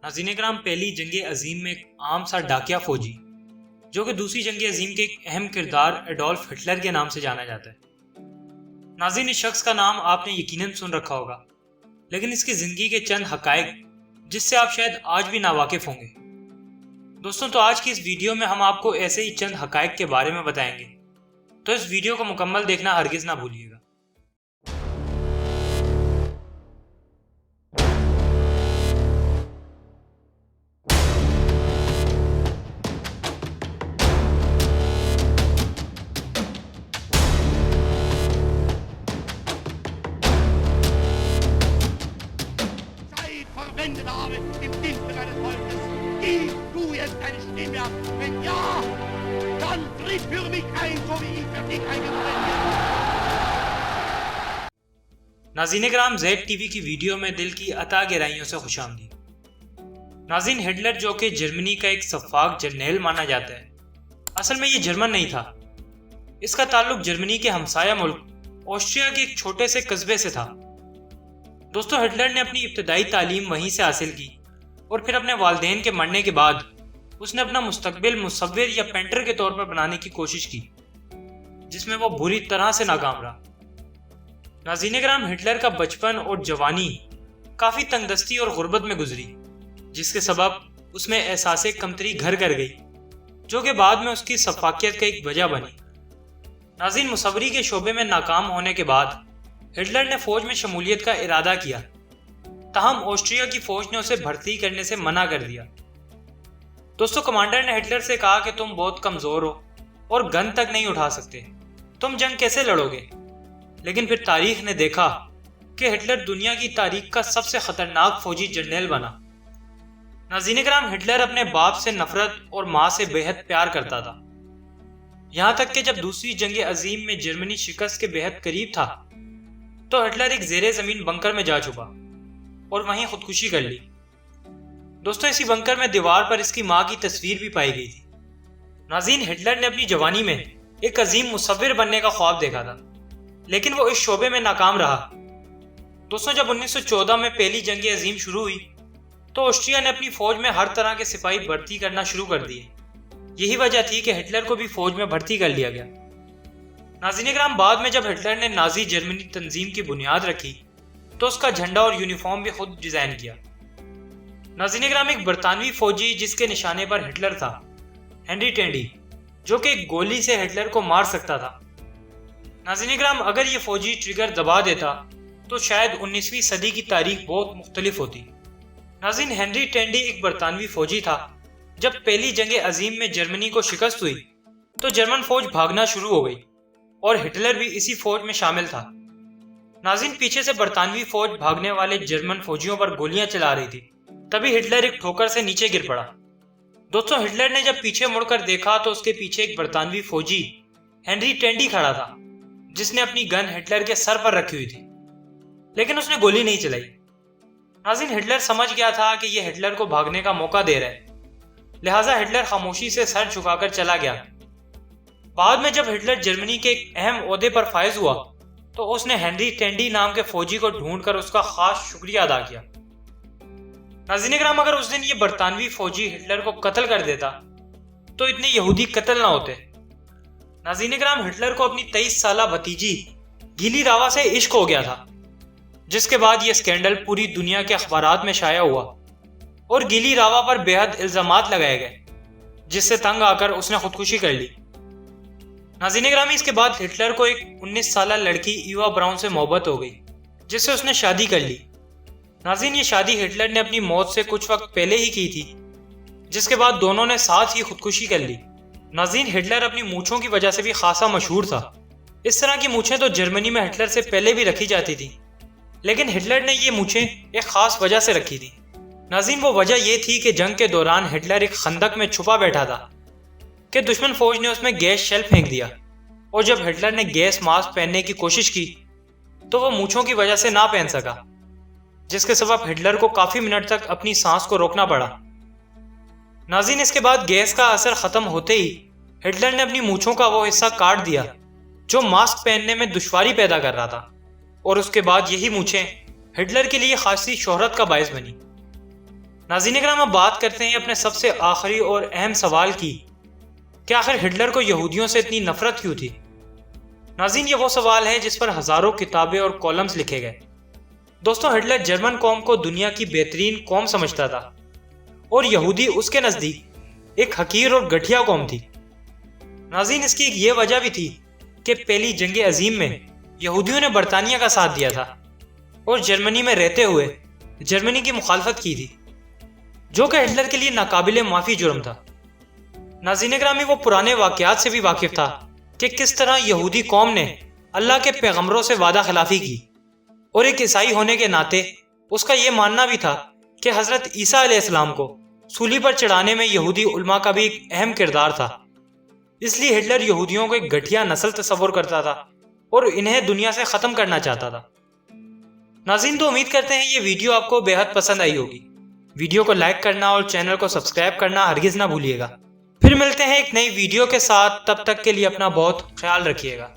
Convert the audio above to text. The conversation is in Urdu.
ناظرین کرام، پہلی جنگ عظیم میں ایک عام سا ڈاکیا فوجی جو کہ دوسری جنگ عظیم کے ایک اہم کردار ایڈولف ہٹلر کے نام سے جانا جاتا ہے۔ ناظرین، اس شخص کا نام آپ نے یقیناً سن رکھا ہوگا، لیکن اس کی زندگی کے چند حقائق جس سے آپ شاید آج بھی ناواقف ہوں گے۔ دوستوں، تو آج کی اس ویڈیو میں ہم آپ کو ایسے ہی چند حقائق کے بارے میں بتائیں گے، تو اس ویڈیو کو مکمل دیکھنا ہرگز نہ بھولیے گا۔ Verwendet habe im Dienste meines Volkes. Gib du jetzt deine Stimme ab. Wenn ja, dann tritt für mich ein, so wie ich für dich eingetreten bin. ناظرین کرام، زیڈ ٹی وی کی ویڈیو میں دل کی عطا گہرائیوں سے خوش آمدید۔ ناظرین، ہٹلر جو کہ جرمنی کا ایک سفاک جرنیل مانا جاتا ہے، اصل میں یہ جرمن نہیں تھا۔ اس کا تعلق جرمنی کے ہمسایہ ملک آسٹریا کے ایک چھوٹے سے قصبے سے تھا۔ دوستو، ہٹلر نے اپنی ابتدائی تعلیم وہیں سے حاصل کی اور پھر اپنے والدین کے مرنے کے بعد اس نے اپنا مستقبل مصور یا پینٹر کے طور پر بنانے کی کوشش کی، جس میں وہ بری طرح سے ناکام رہا۔ ناظرین کرام، ہٹلر کا بچپن اور جوانی کافی تنگ دستی اور غربت میں گزری، جس کے سبب اس میں احساس کمتری گھر کر گئی، جو کہ بعد میں اس کی سفاکیت کا ایک وجہ بنی۔ ناظرین، مصوری کے شعبے میں ناکام ہونے کے بعد ہٹلر نے فوج میں شمولیت کا ارادہ کیا، تاہم آسٹریا کی فوج نے اسے بھرتی کرنے سے منع کر دیا۔ دوستو، کمانڈر نے ہٹلر سے کہا کہ تم بہت کمزور ہو اور گن تک نہیں اٹھا سکتے، تم جنگ کیسے لڑو گے؟ لیکن پھر تاریخ نے دیکھا کہ ہٹلر دنیا کی تاریخ کا سب سے خطرناک فوجی جرنیل بنا۔ ناظرین کرام، ہٹلر اپنے باپ سے نفرت اور ماں سے بے حد پیار کرتا تھا، یہاں تک کہ جب دوسری جنگ عظیم میں جرمنی شکست کے بے حد قریب تھا تو ہٹلر ایک زیر زمین بنکر میں جا چھپا اور وہیں خودکشی کر لی۔ دوستو، اسی بنکر میں دیوار پر اس کی ماں کی تصویر بھی پائی گئی تھی۔ ناظرین، ہٹلر نے اپنی جوانی میں ایک عظیم مصور بننے کا خواب دیکھا تھا، لیکن وہ اس شعبے میں ناکام رہا۔ دوستو، جب 1914 میں پہلی جنگ عظیم شروع ہوئی تو آسٹریا نے اپنی فوج میں ہر طرح کے سپاہی بھرتی کرنا شروع کر دیے۔ یہی وجہ تھی کہ ہٹلر کو بھی فوج میں بھرتی کر لیا گیا۔ ناظرین کرام، بعد میں جب ہٹلر نے نازی جرمنی تنظیم کی بنیاد رکھی تو اس کا جھنڈا اور یونیفارم بھی خود ڈیزائن کیا۔ ناظرین کرام، ایک برطانوی فوجی جس کے نشانے پر ہٹلر تھا، ہنری ٹینڈی، جو کہ ایک گولی سے ہٹلر کو مار سکتا تھا۔ ناظرین کرام، اگر یہ فوجی ٹریگر دبا دیتا تو شاید 19ویں صدی کی تاریخ بہت مختلف ہوتی۔ ناظرین، ہنری ٹینڈی ایک برطانوی فوجی تھا۔ جب پہلی جنگ عظیم میں جرمنی کو شکست ہوئی تو جرمن فوج بھاگنا شروع ہو گئی اور ہٹلر بھی اسی فوج میں شامل تھا۔ ناظرین، پیچھے سے برطانوی فوج بھاگنے والے جرمن فوجیوں پر گولیاں چلا رہی تھی، تبھی ہٹلر ایک ٹھوکر سے نیچے گر پڑا۔ دوستو، ہٹلر نے جب پیچھے مڑ کر دیکھا تو اس کے پیچھے ایک برطانوی فوجی ہنری ٹینڈی کھڑا تھا، جس نے اپنی گن ہٹلر کے سر پر رکھی ہوئی تھی، لیکن اس نے گولی نہیں چلائی۔ ناظرین، ہٹلر سمجھ گیا تھا کہ یہ ہٹلر کو بھاگنے کا موقع دے رہا ہے، لہٰذا ہٹلر خاموشی سے سر جھکا کر چلا گیا۔ بعد میں جب ہٹلر جرمنی کے ایک اہم عہدے پر فائز ہوا تو اس نے ہنری ٹینڈی نام کے فوجی کو ڈھونڈ کر اس کا خاص شکریہ ادا کیا۔ ناظرین کرام، اگر اس دن یہ برطانوی فوجی ہٹلر کو قتل کر دیتا تو اتنے یہودی قتل نہ ہوتے۔ ناظرین کرام، ہٹلر کو اپنی 23 سالہ بھتیجی گیلی راوا سے عشق ہو گیا تھا، جس کے بعد یہ سکینڈل پوری دنیا کے اخبارات میں شائع ہوا اور گیلی راوا پر بے حد الزامات لگائے گئے، جس سے تنگ آ کر اس نے خودکشی کر لی۔ ناظرین گرامی، اس کے بعد ہٹلر کو ایک 19 سالہ لڑکی ایوا براؤن سے محبت ہو گئی، جس سے اس نے شادی کر لی۔ ناظرین، یہ شادی ہٹلر نے اپنی موت سے کچھ وقت پہلے ہی کی تھی، جس کے بعد دونوں نے ساتھ ہی خودکشی کر لی۔ ناظرین، ہٹلر اپنی مونچھوں کی وجہ سے بھی خاصا مشہور تھا۔ اس طرح کی مونچھیں تو جرمنی میں ہٹلر سے پہلے بھی رکھی جاتی تھی، لیکن ہٹلر نے یہ مونچھیں ایک خاص وجہ سے رکھی تھی۔ ناظرین، وہ وجہ یہ تھی کہ جنگ کے دوران ہٹلر ایک خندق میں چھپا بیٹھا تھا کہ دشمن فوج نے اس میں گیس شیل پھینک دیا، اور جب ہٹلر نے گیس ماسک پہننے کی کوشش کی تو وہ مونچھوں کی وجہ سے نہ پہن سکا، جس کے سبب ہٹلر کو کافی منٹ تک اپنی سانس کو روکنا پڑا۔ ناظرین، اس کے بعد گیس کا اثر ختم ہوتے ہی ہٹلر نے اپنی مونچھوں کا وہ حصہ کاٹ دیا جو ماسک پہننے میں دشواری پیدا کر رہا تھا، اور اس کے بعد یہی مونچھیں ہٹلر کے لیے خاصی شہرت کا باعث بنی۔ ناظرین کرام، اب بات کرتے ہیں اپنے سب سے آخری اور اہم سوال کی کہ آخر ہٹلر کو یہودیوں سے اتنی نفرت کیوں تھی؟ ناظرین، یہ وہ سوال ہے جس پر ہزاروں کتابیں اور کالمز لکھے گئے۔ دوستوں، ہٹلر جرمن قوم کو دنیا کی بہترین قوم سمجھتا تھا اور یہودی اس کے نزدیک ایک حقیر اور گٹھیا قوم تھی۔ ناظرین، اس کی ایک یہ وجہ بھی تھی کہ پہلی جنگ عظیم میں یہودیوں نے برطانیہ کا ساتھ دیا تھا اور جرمنی میں رہتے ہوئے جرمنی کی مخالفت کی تھی، جو کہ ہٹلر کے لیے ناقابل معافی جرم تھا۔ ناظرین گرامی، وہ پرانے واقعات سے بھی واقف تھا کہ کس طرح یہودی قوم نے اللہ کے پیغمبروں سے وعدہ خلافی کی، اور ایک عیسائی ہونے کے ناطے اس کا یہ ماننا بھی تھا کہ حضرت عیسیٰ علیہ السلام کو سولی پر چڑھانے میں یہودی علماء کا بھی ایک اہم کردار تھا۔ اس لیے ہٹلر یہودیوں کو ایک گھٹیا نسل تصور کرتا تھا اور انہیں دنیا سے ختم کرنا چاہتا تھا۔ ناظرین، تو امید کرتے ہیں یہ ویڈیو آپ کو بے حد پسند آئی ہوگی۔ ویڈیو کو لائک کرنا اور چینل کو سبسکرائب کرنا ہرگز نہ بھولیے گا۔ پھر ملتے ہیں ایک نئی ویڈیو کے ساتھ، تب تک کے لیے اپنا بہت خیال رکھیے گا۔